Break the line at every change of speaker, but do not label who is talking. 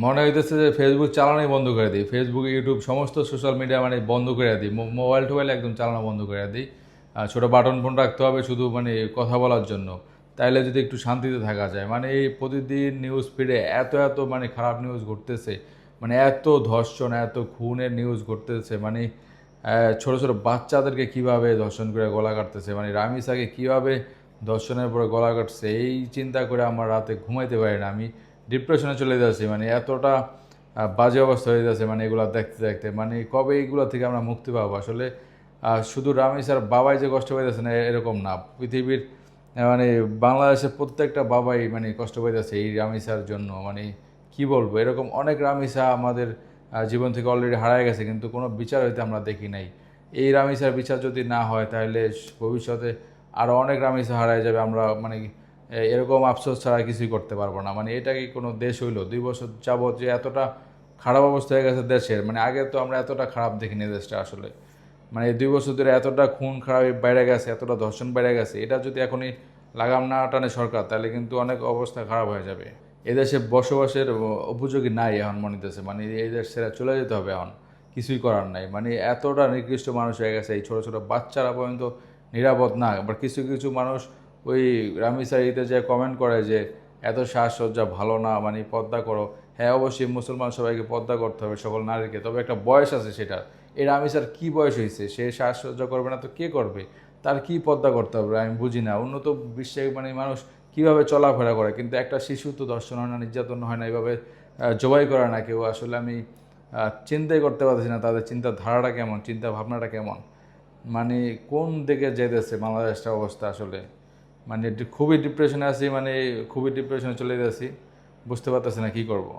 মনে হইতেছে যে ফেসবুক চালানোই বন্ধ করে দিই, ফেসবুক ইউটিউব সমস্ত সোশ্যাল মিডিয়া মানে বন্ধ করে দিই, মোবাইল টোবাইল একদম চালানো বন্ধ করে দিই। ছোটো বাটন ফোন রাখতে হবে শুধু মানে কথা বলার জন্য, তাইলে যদি একটু শান্তিতে থাকা যায়। মানে এই প্রতিদিন নিউজ ফিডে এত এত মানে খারাপ নিউজ ঘটতেছে, মানে এত ধর্ষণ এত খুনের নিউজ ঘটতেছে। মানে ছোটো ছোটো বাচ্চাদেরকে কিভাবে ধর্ষণ করে গলা কাটতেছে, মানে রামিসাকে কিভাবে ধর্ষণের পরে গলা কাটছে, এই চিন্তা করে আমার রাতে ঘুমাইতে পারি না। আমি ডিপ্রেশনে চলে যাচ্ছি, মানে এতটা বাজে অবস্থা হয়ে যাচ্ছে মানে এগুলো দেখতে দেখতে। মানে কবে এইগুলো থেকে আমরা মুক্তি পাবো আসলে? শুধু রামিসার বাবাই যে কষ্ট পাইতেছে না এরকম না, পৃথিবীর মানে বাংলাদেশের প্রত্যেকটা বাবাই মানে কষ্ট পাইতেছে এই রামিসার জন্য। মানে কি বলবো, এরকম অনেক রামিসা আমাদের জীবন থেকে অলরেডি হারায় গেছে, কিন্তু কোনো বিচার হইতে আমরা দেখি নাই। এই রামিসার বিচার যদি না হয় তাহলে ভবিষ্যতে আরও অনেক রামিসা হারায় যাবে। আমরা মানে এরকম আফসোস ছাড়া কিছুই করতে পারবো না। মানে এটা কি কোনো দেশ হইলো? 2 বছর যাবৎ যে এতটা খারাপ অবস্থা হয়ে গেছে দেশের, মানে আগে তো আমরা এতটা খারাপ দেখিনি দেশটা আসলে। মানে এই 2 বছর ধরে এতটা খুন খারাপ বেড়ে গেছে, এতটা ধর্ষণ বেড়ে গেছে, এটা যদি এখনই লাগাম না টানে সরকার তাহলে কিন্তু অনেক অবস্থা খারাপ হয়ে যাবে। এদেশে বসবাসের উপযোগী নাই এখন মনে হইতেছে। মানে এই দেশ ছেড়ে চলে যেতে হবে এখন, কিছুই করার নাই। মানে এতটা নিকৃষ্ট মানুষ হয়ে গেছে, এই ছোটো ছোটো বাচ্চারা পর্যন্ত নিরাপদ না। আবার কিছু কিছু মানুষ ওই রামিসাইতে যে কমেন্ট করে যে এত সাজসজ্জা ভালো না, মানে পর্দা করো। হ্যাঁ, অবশ্যই মুসলমান সবাইকে পর্দা করতে হবে, সকল নারীকে, তবে একটা বয়স আছে সেটা। এই রামিসার কি বয়স হয়েছে? সে সাজসজ্জা করবে না তো কে করবে? তার কি পর্দা করতে হবে আমি বুঝি না। উন্নত বিশ্বে মানে মানুষ কীভাবে চলাফেরা করে, কিন্তু একটা শিশু তো ধর্ষণ হয় না, নির্যাতন হয় না, এইভাবে জবাই করে না কেউ। আসলে আমি চিন্তাই করতে পারছি না তাদের চিন্তাধারাটা কেমন, চিন্তা ভাবনাটা কেমন। মানে কোন দিকে যেতেছে বাংলাদেশটা অবস্থা আসলে? মানে খুবই ডিপ্রেশনে আছি, মানে খুবই ডিপ্রেশনে চলে যাচ্ছি, বুঝতে পারতেছি না কী করবো।